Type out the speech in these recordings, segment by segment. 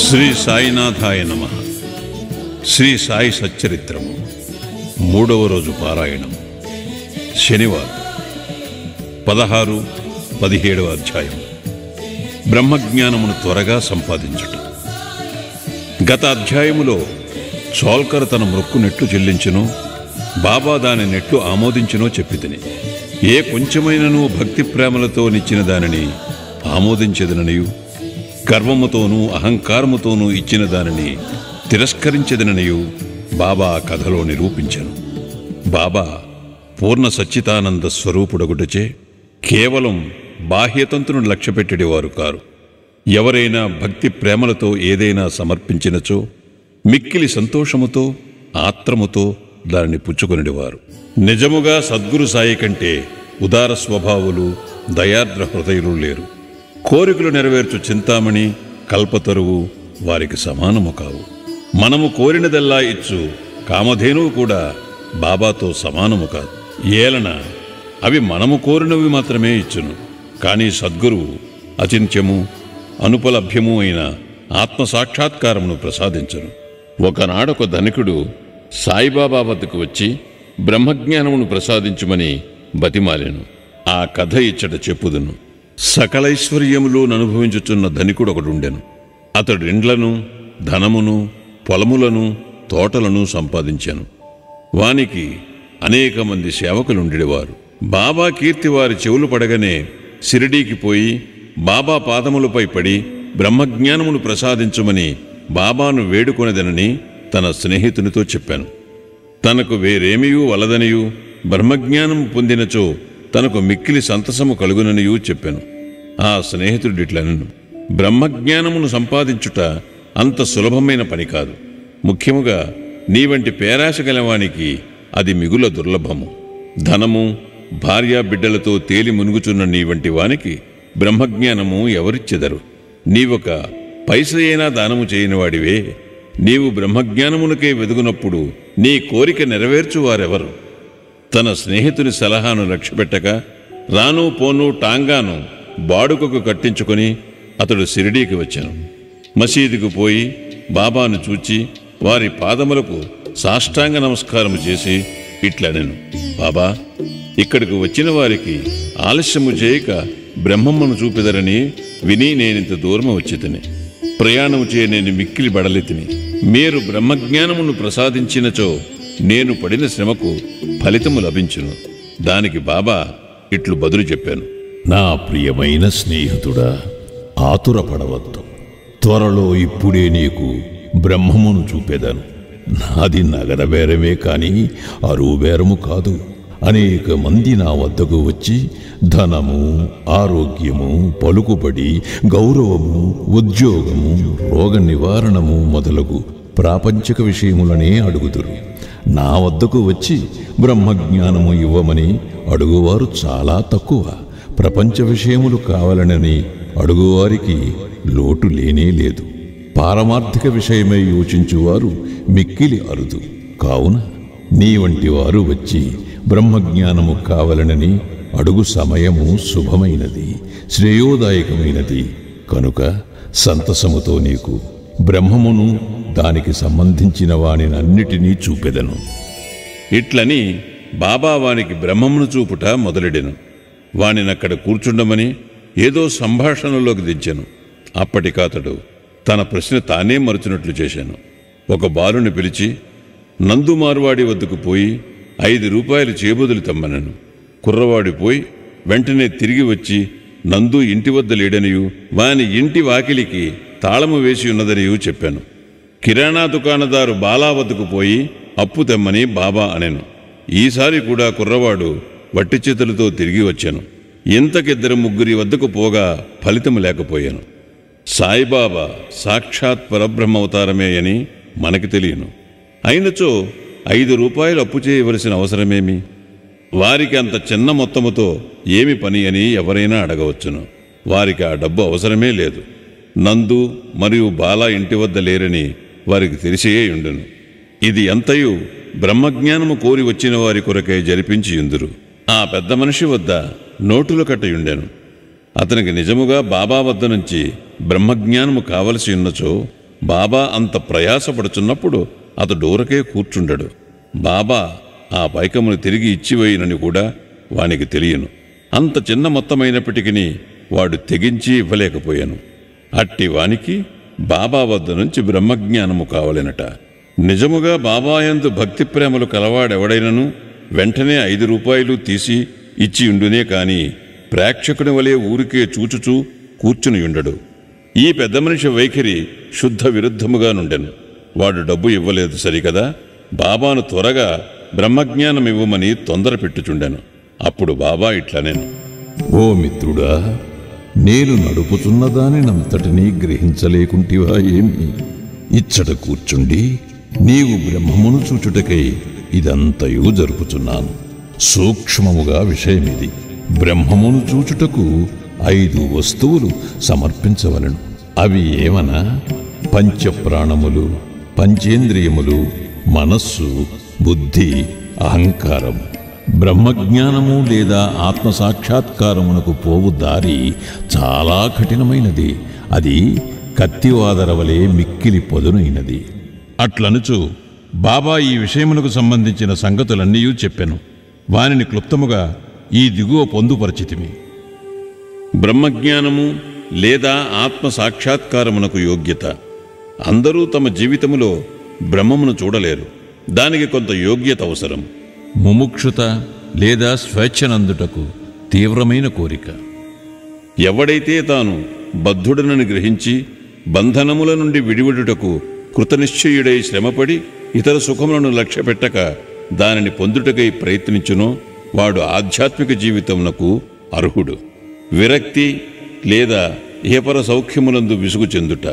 శ్రీ సాయినాథాయ నమః. శ్రీ సాయి సచ్చరిత్రము 3వ రోజు పారాయణం. శనివారం 16, 17వ అధ్యాయం. బ్రహ్మజ్ఞానమును త్వరగా సంపాదించుట. గత అధ్యాయములో చోల్కర్ తన మొక్కు నెట్లు చెల్లించునో, బాబా దాని నెట్లు ఆమోదించునో చెప్పితిని. ఏ కొంచెమైనను భక్తి ప్రేమలతో నిచ్చిన దానిని ఆమోదించెదననియు, గర్వముతోనూ అహంకారముతోనూ ఇచ్చిన దానిని తిరస్కరించెదననియు బాబా కథలో నిరూపించెను. బాబా పూర్ణ సచ్చితానంద స్వరూపుడగుటచే కేవలం బాహ్యతంతును లక్ష్యపెట్టేవారు కారు. ఎవరైనా భక్తి ప్రేమలతో ఏదైనా సమర్పించినచో మిక్కిలి సంతోషముతో ఆత్రముతో దానిని పుచ్చుకొనివారు. నిజముగా సద్గురు సాయి కంటే ఉదార స్వభావులు, దయార్ద్ర హృదయులు లేరు. కోరికలు నెరవేర్చు చింతామణి, కల్పతరువు వారికి సమానము కావు. మనము కోరినదల్లా ఇచ్చు కామధేనువు కూడా బాబాతో సమానము కాదు. ఏలన అవి మనము కోరినవి మాత్రమే ఇచ్చును. కానీ సద్గురువు అచింత్యము, అనుపలభ్యము అయిన ఆత్మసాక్షాత్కారమును ప్రసాదించును. ఒకనాడొక ధనికుడు సాయిబాబా వద్దకు వచ్చి బ్రహ్మజ్ఞానమును ప్రసాదించుమని బతిమాలెను. ఆ కథ ఇచ్చట చెప్పుదును. సకలైశ్వర్యములు అనుభవించుచున్న ధనికుడొకడుండెను. అతడు ఇండ్లను, ధనమును, పొలములను, తోటలను సంపాదించాను. వానికి అనేక మంది సేవకులుండేవారు. బాబా కీర్తి వారి చెవులు పడగానే షిరిడీకి పోయి బాబా పాదములపై పడి బ్రహ్మజ్ఞానమును ప్రసాదించుమని బాబాను వేడుకొనదనని తన స్నేహితునితో చెప్పాను. తనకు వేరేమియూ వలదనియూ, బ్రహ్మజ్ఞానము పొందినచో తనకు మిక్కిలి సంతసము కలుగుననియూ చెప్పాను. ఆ స్నేహితుడిట్లనను, బ్రహ్మజ్ఞానమును సంపాదించుట అంత సులభమైన పని కాదు. ముఖ్యముగా నీ వంటి పేరాశ గలవానికి అది మిగుల దుర్లభము. ధనము, భార్యా బిడ్డలతో తేలి మునుగుచున్న నీ వంటి వానికి బ్రహ్మజ్ఞానము ఎవరిచ్చెదరు? నీవొక పైసైనా దానము చేయనివాడివే. నీవు బ్రహ్మజ్ఞానమునకే వెదుగునప్పుడు నీ కోరిక నెరవేర్చువారెవరు? తన స్నేహితుని సలహాను లక్ష్యపెట్టక రాను పోను టాంగాను బాడుకకు కట్టించుకొని అతడు షిరిడీకి వచ్చాను. మసీదుకు పోయి బాబాను చూచి వారి పాదములకు సాష్టాంగ నమస్కారము చేసి ఇట్లనెను, బాబా, ఇక్కడికి వచ్చిన వారికి ఆలస్యము చేయక బ్రహ్మమ్మను చూపెదరని విని నేనింత దూరము వచ్చితిని. ప్రయాణము చేయ నేను మిక్కిలి బడలితిని. మీరు బ్రహ్మజ్ఞానమును ప్రసాదించినచో నేను పడిన శ్రమకు ఫలితము లభించును. దానికి బాబా ఇట్లు బదులు చెప్పాను, నా ప్రియమైన స్నేహితుడా, ఆతురపడవద్దు. త్వరలో ఇప్పుడే నీకు బ్రహ్మమును చూపెదను. నాది నగర బేరమే కాని అరువు బేరము కాదు. అనేక మంది నా వద్దకు వచ్చి ధనము, ఆరోగ్యము, పలుకుబడి, గౌరవము, ఉద్యోగము, రోగ నివారణము మొదలగు ప్రాపంచిక విషయములనే అడుగుదురు. నా వద్దకు వచ్చి బ్రహ్మజ్ఞానము ఇవ్వమని అడుగువారు చాలా తక్కువ. ప్రపంచ విషయములు కావాలనని అడుగువారికి లోటు లేనే లేదు. పారమార్థిక విషయమై యోచించువారు మిక్కిలి అరుదు. కావున నీ వంటి వారు వచ్చి బ్రహ్మజ్ఞానము కావాలనని అడుగు సమయము శుభమైనది, శ్రేయోదాయకమైనది. కనుక సంతసముతో నీకు బ్రహ్మమును, దానికి సంబంధించిన వానినన్నిటినీ చూపెదను. ఇట్లని బాబా వానికి బ్రహ్మమును చూపుట మొదలెడెను. వానినక్కడ కూర్చుండమని ఏదో సంభాషణలోకి దించెను. అప్పటికాతడు తన ప్రశ్న తానే మరుచున్నట్లు చేశాను. ఒక బాలుని పిలిచి నందు మార్వాడి వద్దకు పోయి 5 రూపాయలు చేబదులు తెమ్మనను. కుర్రవాడి పోయి వెంటనే తిరిగి వచ్చి నందు ఇంటి వద్ద లేడనియు, వాని ఇంటి వాకిలికి తాళము వేసి ఉన్నదనియూ చెప్పాను. కిరాణా దుకాణదారు బాలా వద్దకు పోయి అప్పు తెమ్మని బాబా అనెను. ఈసారి కూడా కుర్రవాడు వట్టి చేతులతో తిరిగి వచ్చాను. ఇంతకిద్దరు ముగ్గురి వద్దకు పోగా ఫలితము లేకపోయాను. సాయిబాబా సాక్షాత్ పరబ్రహ్మవతారమే అని మనకి తెలియను. అయినచో 5 రూపాయలు అప్పు చేయవలసిన అవసరమేమి? వారికి అంత చిన్న మొత్తముతో ఏమి పని అని ఎవరైనా అడగవచ్చును. వారికి ఆ డబ్బు అవసరమే లేదు. నందు మరియు బాలా ఇంటి వద్ద లేరని వారికి తెలిసే ఉండును. ఇది ఎంతయు బ్రహ్మజ్ఞానము కోరి వచ్చిన వారి కొరకై జరిపించి యుందురు. ఆ పెద్ద మనిషి వద్ద నోటులు కట్టయుండెను. అతనికి నిజముగా బాబా వద్ద నుంచి బ్రహ్మజ్ఞానము కావలసి ఉన్నచో బాబా అంత ప్రయాసపడుచున్నప్పుడు అతడూరకే కూర్చుండడు. బాబా ఆ పైకమును తిరిగి ఇచ్చివేయునని కూడా వానికి తెలియను. అంత చిన్న మొత్తమైనప్పటికీ వాడు తెగించి ఇవ్వలేకపోయాను. అట్టి వానికి బాబా వద్ద నుంచి బ్రహ్మజ్ఞానము కావలెనట. నిజముగా బాబాయందు భక్తి ప్రేమలు కలవాడెవడైనను వెంటనే 5 రూపాయలు తీసి ఇచ్చియుండునే కాని ప్రేక్షకుని వలె ఊరికే చూచుచూ కూర్చునియుండడు. ఈ పెద్ద మనిషి వైఖరి శుద్ధ విరుద్ధముగా నుండెను. వాడు డబ్బు ఇవ్వలేదు సరికదా, బాబాను త్వరగా బ్రహ్మజ్ఞానమివ్వమని తొందర పెట్టుచుండెను. అప్పుడు బాబా ఇట్లనెను, ఓ మిత్రుడా, నేను నడుపుతున్న దానినంతటినీ గ్రహించలేకుంటివా ఏమి? ఇచ్చట కూర్చుండి నీవు బ్రహ్మమును చూచుటకై ఇదంతయు జరుపుచున్నాను. సూక్ష్మముగా విషయమిది. బ్రహ్మమును చూచుటకు 5 వస్తువులు సమర్పించవలను. అవి ఏమనా? పంచప్రాణములు, పంచేంద్రియములు, మనస్సు, బుద్ధి, అహంకారము. బ్రహ్మజ్ఞానము లేదా ఆత్మసాక్షాత్కారమునకు పోవు దారి చాలా కఠినమైనది. అది కత్తివాదరవలే మిక్కిలి పదునైనది. అట్లనుచు బాబా ఈ విషయమునకు సంబంధించిన సంగతులన్నీ చెప్పెను. వానిని క్లుప్తముగా ఈ దిగువ పొందుపరచితిమి. బ్రహ్మజ్ఞానము లేదా ఆత్మ సాక్షాత్కారమునకు యోగ్యత. అందరూ తమ జీవితములో బ్రహ్మమును చూడలేరు. దానికి కొంత యోగ్యత అవసరం. ముముక్షుత లేదా స్వేచ్ఛనందుటకు తీవ్రమైన కోరిక. ఎవడైతే తాను బద్ధుడనని గ్రహించి బంధనముల నుండి విడివడుటకు కృతనిశ్చయుడై శ్రమపడి ఇతర సుఖములను లక్ష్యపెట్టక దానిని పొందుటకై ప్రయత్నించునో వాడు ఆధ్యాత్మిక జీవితమునకు అర్హుడు. విరక్తి లేదా ఇహపర సౌఖ్యములందు విసుగు చెందుట.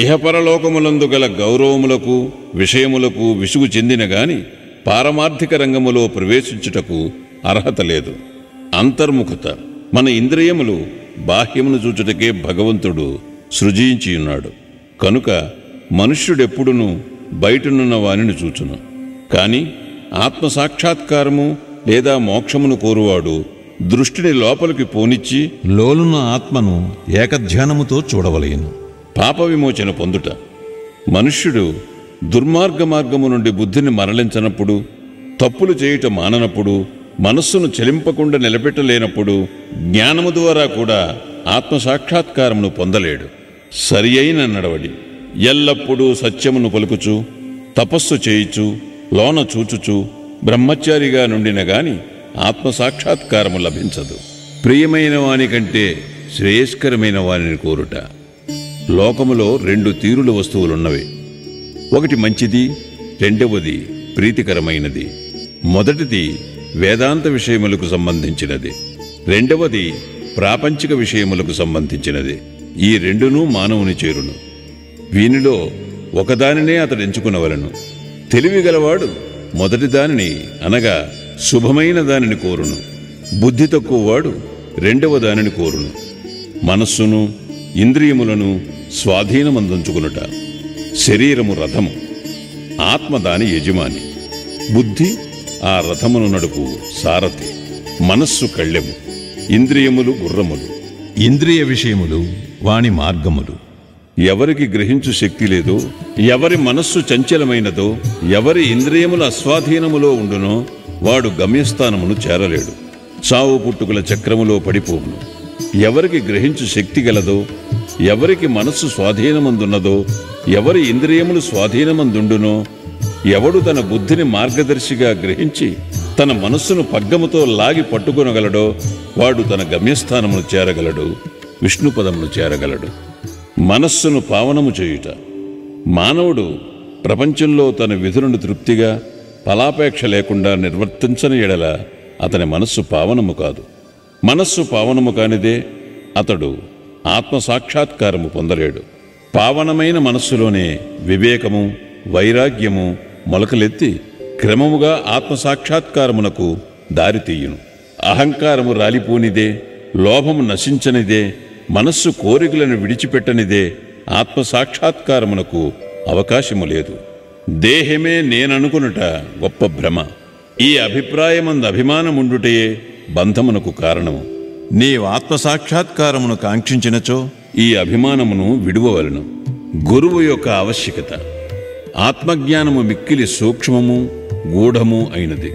ఇహపరలోకములందు గల గౌరవములకు విషయములకు విసుగు చెందిన గాని పారమార్థిక రంగములో ప్రవేశించుటకు అర్హత లేదు. అంతర్ముఖత. మన ఇంద్రియములు బాహ్యమును చూచుటకే భగవంతుడు సృజించియున్నాడు. కనుక మనుష్యుడెప్పుడునూ బయటనున్న వానిని చూచును. కాని ఆత్మసాక్షాత్కారము లేదా మోక్షమును కోరువాడు దృష్టిని లోపలికి పోనిచ్చి లోలున్న ఆత్మను ఏకధ్యానముతో చూడవలెను. పాప విమోచన పొందుట. మనుష్యుడు దుర్మార్గ మార్గము నుండి బుద్ధిని మరలించనప్పుడు, తప్పులు చేయుట మాననప్పుడు, మనస్సును చెలింపకుండా నిలబెట్టలేనప్పుడు జ్ఞానము ద్వారా కూడా ఆత్మసాక్షాత్కారమును పొందలేడు. సరి అయిన నడవడి. ఎల్లప్పుడూ సత్యమును పలుకుచు, తపస్సు చేయుచు, లోన చూచుచు బ్రహ్మచారిగా నుండిన గాని ఆత్మసాక్షాత్కారము లభించదు. ప్రియమైన వాని కంటే శ్రేయస్కరమైన వానిని కోరుట. లోకములో 2 తీరుల వస్తువులున్నవి. ఒకటి మంచిది, రెండవది ప్రీతికరమైనది. మొదటిది వేదాంత విషయములకు సంబంధించినది, రెండవది ప్రాపంచిక విషయములకు సంబంధించినది. ఈ రెండునూ మానవుని చేరును. వీనిలో ఒకదానినే అతడు ఎంచుకునవలను. తెలివిగలవాడు మొదటి దానిని అనగా శుభమైన దానిని కోరును. బుద్ధి తక్కువవాడు రెండవ దానిని కోరును. మనస్సును ఇంద్రియములను స్వాధీనమందుంచుకునుట. శరీరము రథము, ఆత్మ దాని యజమాని. బుద్ధి ఆ రథమును నడుపు సారథి. మనస్సు కళ్ళెము, ఇంద్రియములు గుర్రములు. ఇంద్రియ విషయములు వాని మార్గములు. ఎవరికి గ్రహించు శక్తి లేదో, ఎవరి మనస్సు చంచలమైనదో, ఎవరి ఇంద్రియముల అస్వాధీనములో ఉండునో వాడు గమ్యస్థానమును చేరలేడు. చావు పుట్టుకుల చక్రములో పడిపోవును. ఎవరికి గ్రహించు శక్తి గలదో, ఎవరికి మనస్సు స్వాధీనమందున్నదో, ఎవరి ఇంద్రియములు స్వాధీనమందుండునో, ఎవడు తన బుద్ధిని మార్గదర్శిగా గ్రహించి తన మనస్సును పగ్గముతో లాగి పట్టుకొనగలడో వాడు తన గమ్యస్థానమును చేరగలడు, విష్ణుపదమును చేరగలడు. మనస్సును పావనము చేయుట. మానవుడు ప్రపంచంలో తన విధులను తృప్తిగా ఫలాపేక్ష లేకుండా నిర్వర్తించని ఎడల అతని మనస్సు పావనము కాదు. మనస్సు పావనము కానిదే అతడు ఆత్మసాక్షాత్కారము పొందలేడు. పావనమైన మనస్సులోనే వివేకము, వైరాగ్యము మొలకలెత్తి క్రమముగా ఆత్మసాక్షాత్కారమునకు దారితీయును. అహంకారము రాలిపోనిదే, లోభము నశించనిదే, మనస్సు కోరికలను విడిచిపెట్టనిదే ఆత్మసాక్షాత్కారమునకు అవకాశము లేదు. దేహమే నేననుకునుట గొప్ప భ్రమ. ఈ అభిప్రాయమందు అభిమానముండుటయే బంధమునకు కారణము. నీవు ఆత్మసాక్షాత్కారమును కాంక్షించినచో ఈ అభిమానమును విడువవలను. గురువు యొక్క ఆవశ్యకత. ఆత్మజ్ఞానము మిక్కిలి సూక్ష్మము గూఢము అయినది.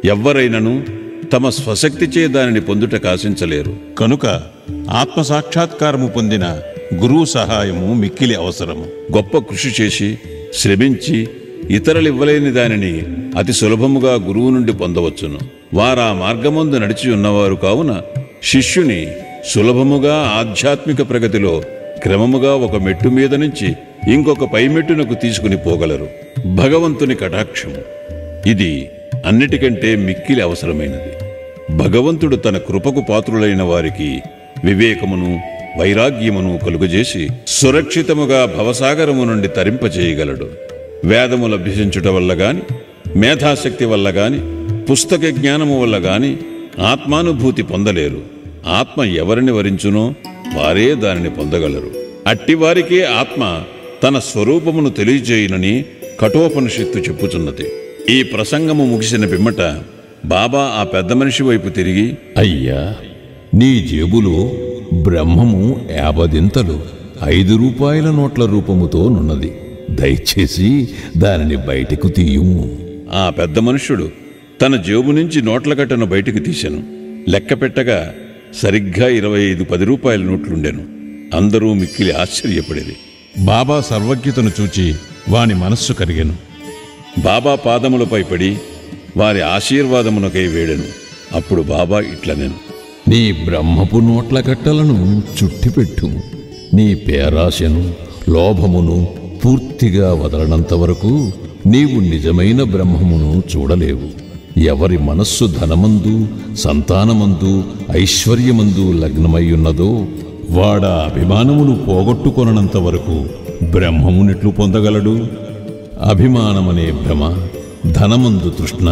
ఎవ్వరైనను తమ స్వశక్తిచే దానిని పొందుట కాశించలేరు. కనుక ఆత్మసాక్షాత్కారము పొందిన గురువు సహాయము మిక్కిలి అవసరము. గొప్ప కృషి చేసి శ్రమించి ఇతరులివ్వలేని దానిని అతి సులభముగా గురువు నుండి పొందవచ్చును. వారా మార్గమందు నడిచి ఉన్నవారు కావున శిష్యుని సులభముగా ఆధ్యాత్మిక ప్రగతిలో క్రమముగా ఒక మెట్టు మీద నుంచి ఇంకొక పైమెట్టునకు తీసుకుని పోగలరు. భగవంతుని కటాక్షము ఇది అన్నిటికంటే మిక్కిలి అవసరమైనది. భగవంతుడు తన కృపకు పాత్రులైన వారికి వివేకమును వైరాగ్యమును కలుగజేసి సురక్షితముగా భవసాగరము నుండి తరింపచేయగలడు. వేదములు అభ్యసించుట వల్ల గాని, మేధాశక్తి వల్ల గాని, పుస్తక జ్ఞానము వల్ల గాని ఆత్మానుభూతి పొందలేరు. ఆత్మ ఎవరిని వరించునో వారే దానిని పొందగలరు. అట్టివారికే ఆత్మ తన స్వరూపమును తెలియజేయునని కఠోపనిషత్తు చెప్పుచున్నది. ఈ ప్రసంగము ముగిసిన పిమ్మట బాబా ఆ పెద్ద మనిషి వైపు తిరిగి, అయ్యా, నీ జేబులో బ్రహ్మము 50 5 రూపాయల నోట్ల రూపముతో నున్నది. దయచేసి దానిని బయటకు తీయుము. ఆ పెద్ద మనుష్యుడు తన జేబు నుంచి నోట్ల కట్టను బయటికి తీశాను. లెక్క పెట్టగా సరిగ్గా 25 10 రూపాయల నోట్లుండెను. అందరూ మిక్కిలి ఆశ్చర్యపడేది. బాబా సర్వజ్ఞతను చూచి వాని మనస్సు కరిగెను. బాబా పాదములపై పడి వారి ఆశీర్వాదమునకై వేడెను. అప్పుడు బాబా ఇట్లనెను, నీ బ్రహ్మపు నోట్ల కట్టలను చుట్టిపెట్టు. నీ పేరాశను లోభమును పూర్తిగా వదలనంత వరకు నీవు నిజమైన బ్రహ్మమును చూడలేవు. ఎవరి మనస్సు ధనమందు, సంతానమందు, ఐశ్వర్యమందు లగ్నమయ్యున్నదో వాడా అభిమానమును పోగొట్టుకొనంత వరకు బ్రహ్మమునెట్లు పొందగలడు? అభిమానమనే భ్రమ ధనమందు తృష్ణ,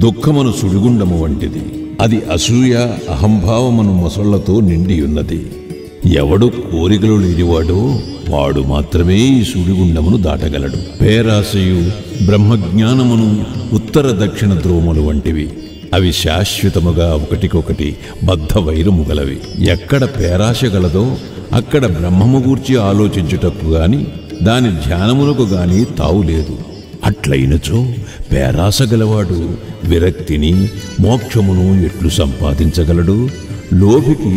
దుఃఖమను సుడిగుండము వంటిది. అది అసూయ అహంభావమను మొసళ్లతో నిండియున్నది. ఎవడు కోరికలు లేనివాడో వాడు మాత్రమే ఈ సుడిగుండమును దాటగలడు. పేరాశయు బ్రహ్మజ్ఞానమును ఉత్తర దక్షిణ ధ్రువములు వంటివి. అవి శాశ్వతముగా ఒకటికొకటి బద్ధ వైరము గలవి. ఎక్కడ పేరాశ గలదో అక్కడ బ్రహ్మము గూర్చి ఆలోచించుటకు గాని దాని ధ్యానమునకు గాని తావులేదు. అట్లయినచో పేరాశ గలవాడు విరక్తిని మోక్షమును ఎట్లు సంపాదించగలడు? లోభికి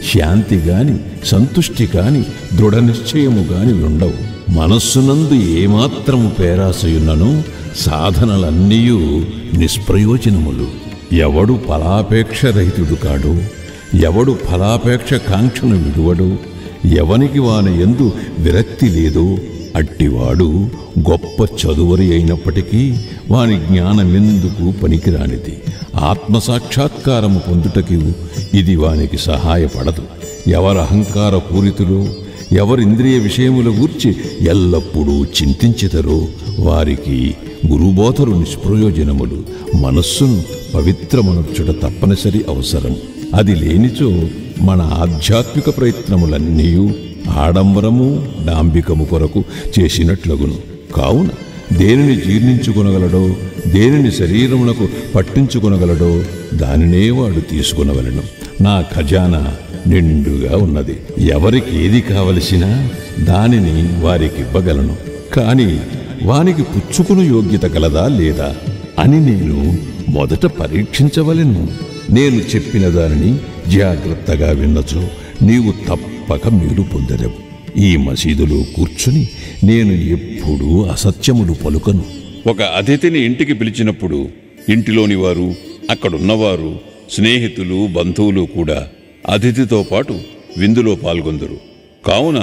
శాంతి గాని సంతుష్టి కాని దృఢ నిశ్చయము గాని ఉండవు. మనస్సునందు ఏమాత్రము పేరాశయున్నను సాధనలన్నీయూ నిష్ప్రయోజనములు. ఎవడు ఫలాపేక్ష రహితుడు కాడు, ఎవడు ఫలాపేక్ష కాంక్షను విడువడు, ఎవనికి వాని యందు విరక్తి లేదో అట్టివాడు గొప్ప చదువరి అయినప్పటికీ వాని జ్ఞానమెందుకు పనికిరానిది. ఆత్మసాక్షాత్కారము పొందుటకు ఇది వానికి సహాయపడదు. ఎవరు అహంకార పూరితులు, ఎవరింద్రియ విషయముల గూర్చి ఎల్లప్పుడూ చింతించెదరో వారికి గురుబోధలు నిష్ప్రయోజనములు. మనస్సును పవిత్రమనర్చుట తప్పనిసరి అవసరం. అది లేనిచో మన ఆధ్యాత్మిక ప్రయత్నములన్నీ ఆడంబరము డాంబికము కొరకు చేసినట్లగును. కావున దేనిని జీర్ణించుకొనగలడో, దేనిని శరీరమునకు పట్టించుకొనగలడో దానినే వాడు తీసుకొనవలెను. నా ఖజానా నిండుగా ఉన్నది. ఎవరికి ఏది కావలసినా దానిని వారికివ్వగలను. కాని వానికి పుచ్చుకుని యోగ్యత కలదా లేదా అని నేను మొదట పరీక్షించవలెను. నేను చెప్పిన దానిని జాగ్రత్తగా విన్నచో నీవు తప్పక మేలు పొందెదవు. ఈ మసీదులో కూర్చుని నేను ఎప్పుడూ అసత్యములు పలుకను. ఒక అతిథిని ఇంటికి పిలిచినప్పుడు ఇంటిలోని వారు, అక్కడున్నవారు, స్నేహితులు, బంధువులు కూడా అతిథితో పాటు విందులో పాల్గొందురు. కావున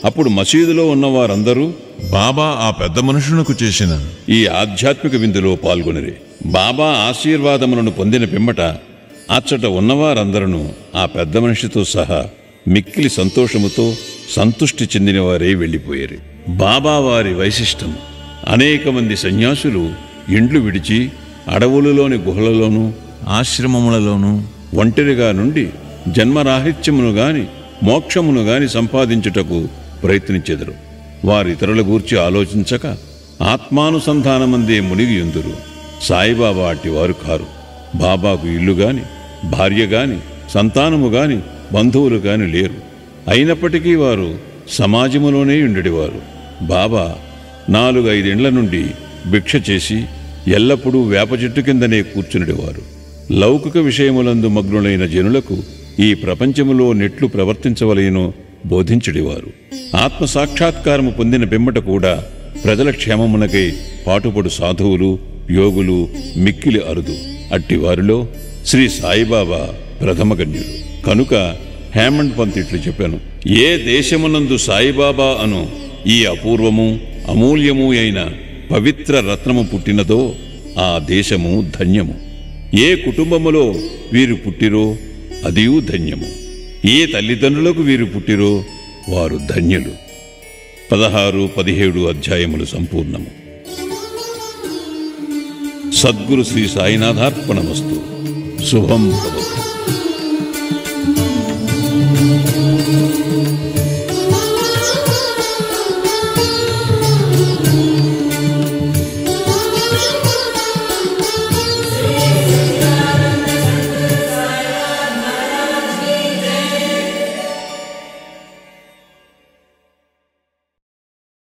అప్పుడు మసీదులో ఉన్నవారందరూ బాబా ఆ పెద్ద మనుషునకు చేసిన ఈ ఆధ్యాత్మిక విందులో పాల్గొనిరి. బాబా ఆశీర్వాదములను పొందిన పిమ్మట అచ్చట ఉన్నవారందరూ ఆ పెద్ద మనిషితో సహా మిక్కిలి సంతోషముతో సంతుష్టి చెందినవారే వెళ్ళిపోయారు. బాబా వారి వైశిష్టం. అనేక మంది సన్యాసులు ఇండ్లు విడిచి అడవులలోని గుహలలోనూ ఆశ్రమములలోనూ ఒంటరిగా నుండి జన్మరాహిత్యమును గాని మోక్షమును గాని సంపాదించుటకు ప్రయత్నించెదరు. వారితరుల గూర్చి ఆలోచించక ఆత్మానుసంధానమందే మునిగి యుందురు. సాయిబాబా అట్టివారు కారు. బాబాకు ఇల్లు గాని భార్య గాని సంతానము గాని బంధువులు గాని లేరు. అయినప్పటికీ వారు సమాజములోనే ఉండేవారు. బాబా 4-5 నుండి భిక్ష చేసి ఎల్లప్పుడూ వేప చెట్టు కిందనే కూర్చునిడేవారు. లౌకిక విషయములందు మగ్నులైన జనులకు ఈ ప్రపంచములో నెట్లు ప్రవర్తించవలెనో బోధించుడివారు. ఆత్మసాక్షాత్కారము పొందిన పిమ్మట కూడా ప్రజల క్షేమమునకై పాటుపడు సాధువులు, యోగులు మిక్కిలి అరుదు. అట్టివారిలో శ్రీ సాయిబాబా ప్రథమగణ్యుడు. కనుక హేమండ్ పంత్ ఇట్లు చెప్పాను: ఏ దేశమునందు సాయిబాబా అను ఈ అపూర్వము అమూల్యము అయిన పవిత్ర రత్నము పుట్టినదో ఆ దేశము ధన్యము. ఏ కుటుంబములో వీరు పుట్టిరో అదియూ ధన్యము. ఏ తల్లిదండ్రులకు వీరు పుట్టిరో వారు ధన్యులు. 16-17 అధ్యాయములు సంపూర్ణము. సద్గురు శ్రీ సాయినాథార్పణమస్తు. శుభం భవతు.